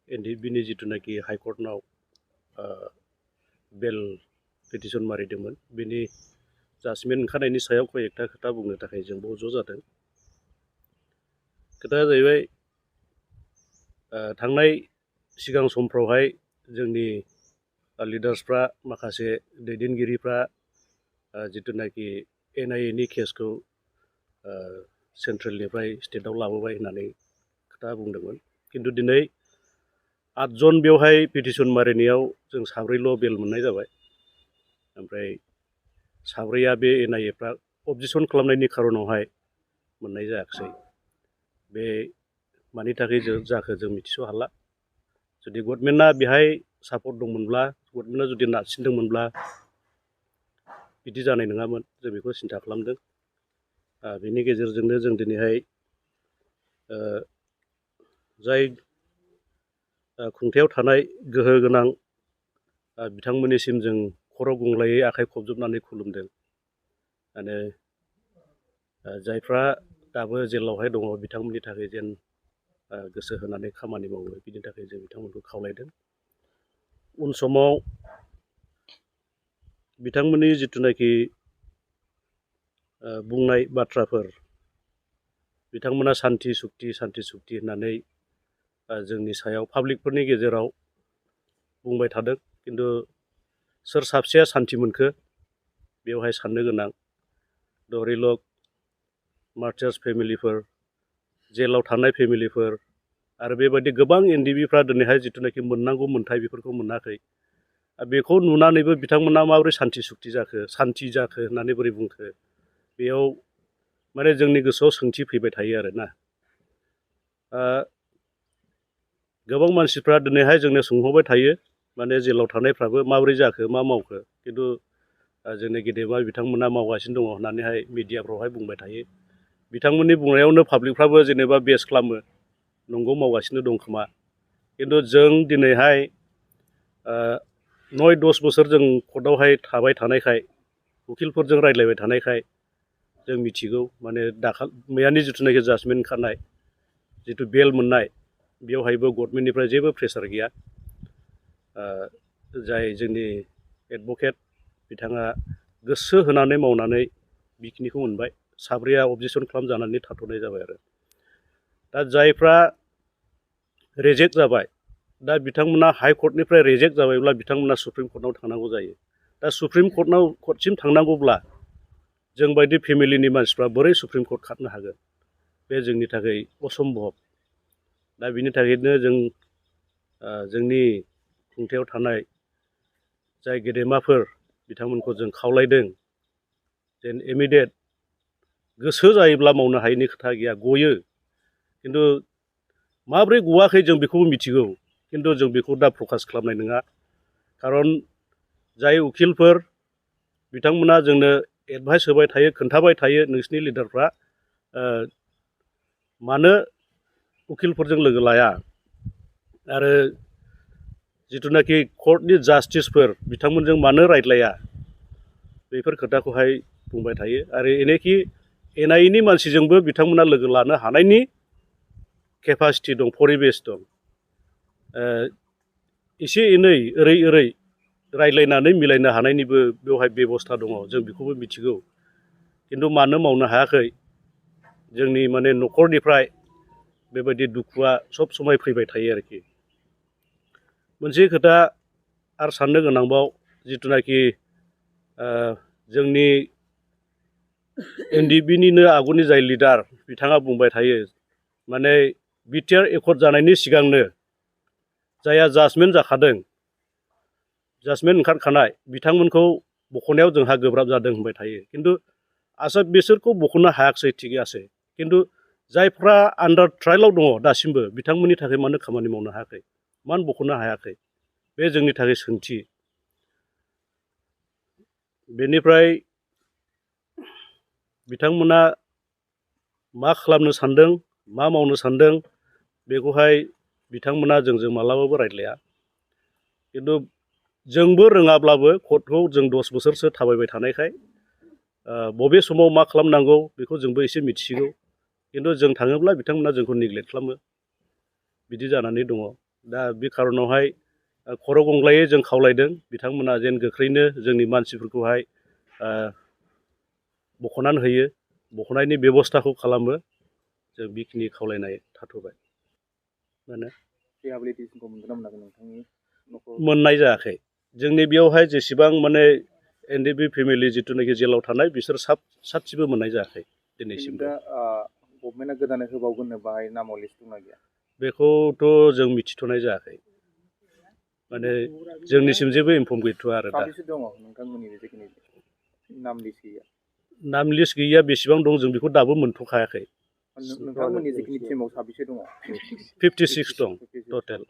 एनडिएफबिनि जिथुनाखि हाइकर्टनाव बेल पिटिसन मारिदोंमोन बेनि जाजमेन्ट ओंखारनायनि सायाव कयेकथा खोथा बुंनो थाखाय जों बेयाव ज' जादों। खोथाया जाहैबाय थांनाय सिगां समफ्रावहाय जोंनि लिडार्सफ्रा माखासे दैदेनगिरिफ्रा जिथुनाखि एनआइएनि केसखौ सेन्ट्रेलनिफ्राय स्टेटआव लाबोबाय होननानै खोथा बुंदोंमोन। खिन्थु दिनै 8 जन बेवहाय पिटिसन मारिनायाव जों 4ल' बेल मोननाय जाबाय। ओमफ्राय 4आ बे एनआइएफ्रा अबजेक्सन खालामनायनि खारनावहाय मोननाय जायाखिसै। बे मानि थाखाय जाखो जों मिथिस' हाला। जुदि गभर्नमेन्टआ बेहाय सापर्ट दंमोनब्ला गभर्नमेन्टआ जुदि नारसिनदोंमोनब्ला बिदि जानाय नङामोन जों बेखौ सिन्था खालामदों। बेनि गेजेरजोंनो जों दिनैहाय जाय खुंथायाव थानाय गोहो गोनां बिथांमोननिसिम जों खर' गंग्लायै आखाइ खबजबनानै खुलुमदों। आरो जायफ्रा दाबो जेलावहाय दङ बिथांमोननि थाखाय जेन गोसो होनानै खामानि मावो बिनि थाखाय जों बिथांमोनखौ खावलायदों। उन समाव बिथांमोननि जिथुनाखि बुंनाय बाथ्राफोर बिथांमोना सान्थि सुक्ति होननानै जोंनि सायाव पाब्लिकफोरनि गेजेराव बुंबाय थादों। खिन्थु सोर साबसेया सान्थि मोनखो बेवहाय साननो गोनां। धरिलक मार्टार्स फेमिलिफोर, जेलाव थानाय फेमिलिफोर आरो बेबायदि गोबां एनडिएफबिफ्रा दिनैहाय जिथुनाखि मोननांगौ मोन्थाय बेफोरखौ मोनाखै। बेखौ नुनानैबो बिथांमोना माबोरै सान्थि जाखो होननानै बोरै बुंखो बेयाव माने जोंनि गोसोआव सोंथि फैबाय थायो आरोना। गोबां मानसिफ्रा दिनैहाय जोंनो सोंहरबाय थायो माने जेलाव थानायफ्राबो माबोरै जाखो मा मावखो। खिन्थु जोंनि गेदेमा बिथांमोना मावगासिनो दङ होननानैहाय मिडियाफ्रावहाय बुंबाय थायो। बिथांमोननि बुंनायावनो पाब्लिकफ्राबो जेनेबा बेस खालामो नंगौ मावगासिनो दं खोमा। खिन्थु जों दिनैहाय 9-10 बोसोर जों कर्टआवहाय थाबाय थानायखाय उखिलफोरजों रायज्लायबाय थानायखाय जों मिथिगौ माने मैयानि जिथुनाखि जाजमेन्ट ओंखारनाय जिथु बेल मोननाय बेवहायबो गभर्नमेन्टनिफ्राय जेबो प्रेसार गैया। जाय जोंनि एडभकेट बिथाङा गोसो होनानै मावनानै बेखिनिखौ मोनबाय। 4आ अबजेक्सन खालामजानानै थाथ'नाय जाबाय आरो। दा जायफ्रा रिजेक्ट जाबाय दा बिथांमोना हाइकर्टनिफ्राय रिजेक्ट जाबायब्ला बिथांमोना सुप्रिम कर्टआव थांनांगौ जायो। दा सुप्रिम कर्टसिम थांनांगौब्ला जों बायदि फेमिलिनि मानसिफ्रा बोरै सुप्रिम कर्ट खारनो हागोन बे जोंनि थाखाय असम्भब। दा बिनि थाखायनो जों जोंनि खुंथायाव थानाय जाय गेदेमाफोर बिथांमोनखौ जों खावलायदों जेन इमिडियेट गोसो जायोब्ला मावनो हायैनि खोथा गैया, गयो। खिन्थु माब्रै गवाखै जों बेखौबो मिथिगौ। खिन्थु जों बेखौ दा फकास खालामनाय नङा। खारन जाय उखिलफोर बिथांमोना जोंनो एडभाइस होबाय थायो खोन्थाबाय थायो नोंसिनि लिडारफ्रा मानो उखिलफोरजों लोगो लाया आरो जिथुनाखि कर्टनि जास्टिसफोर बिथांमोनजों मानो रायज्लाया बेफोर खोथाखौहाय बुंबाय थायो। आरो एनेखि एनआइएनि मानसिजोंबो बिथांमोना लोगो लानो हानायनि केपासिटि दं, परिबेस दं। एसे एनै ओरै रायज्लायनानै मिलायनो हानायनिबो बेवहाय बेबस्था दङ, जों बेखौबो मिथिगौ। खिन्थु मानो मावनो हायाखै जोंनि माने न'खरनिफ्राय बेबायदि दुखुआ सब समाय फैबाय थायो आरोखि। मोनसे खोथा आरो साननो गोनांबाव जिथुनाखि जोंनि एनडिएफबिनिनो आगुनि जाय लिडार बिथाङा बुंबाय थायो माने बिटिआर एकर्ड जानायनि सिगांनो जायहा जाजमेन्ट जाखादों, जाजमेन्ट ओंखारखानाय बिथांमोनखौ बख'नायाव जोंहा गोब्राब जादों होनबाय थायो। खिन्थु बिसोरखौ बख'नो हायाखिसै थिगैयासै। खिन्थु जायफ्रा आन्डार ट्रायेलाव दङ दासिमबो बिथांमोननि थाखाय मानो खामानि मावनो हायाखै, मानो बख'नो हायाखै, बे जोंनि थाखाय सोंथि। बेनिफ्राय बिथांमोना मा खालामनो सान्दों मा मावनो सान्दों बेखौहाय बिथांमोना जोंजों मालाबाबो रायज्लाया। खिन्थु जोंबो रोङाब्लाबो कर्टखौ जों 10 बोसोरसो थाबायबाय थानायखाय बबे समाव मा खालामनांगौ बेखौ जोंबो एसे मिथिगौ। खिन्थु जों थाङोब्ला बिथांमोना जोंखौ नेग्लेक्ट खालामो, बिदि जानानै दङ। दा बे खारनावहाय खर' गंग्लायै जों खावलायदों बिथांमोना जेन गोख्रैनो जोंनि मानसिफोरखौहाय बख'नानै होयो बख'नायनि बेब'स्थाखौ खालामो जों बेखिनि खावलायनाय थाथ'बाय माने रिहेबिलिटेसनखौ मोनगोन ना मोनाखै नोंथांनि न'खर मोननाय जायाखै जोंनि बेयावहाय जेसेबां माने एनडिएफबि फेमिलि जिथुनाखि जेलाव थानाय बिसोर सासेबो मोननाय जायाखै दिनैसिमबो दा गभर्नमेन्टआ गोदानै होबावगोन बाहाय नामाव लिस्ट दंना गैया बेखौथ' जों मिथिथ'नाय जायाखै माने जोंनिसिम जेबो इनफर्म गैथ'आ आरो दा साबेसे दङ नोंथांमोननि जिखिनि नाम लिस्ट गैया नाम लिस्ट गैया बेसेबां दं जों बेखौ दाबो मोनथ'खायाखै नोंथांमोननि जिखिनि टिमाव साबेसे दङ 56 दं टटेल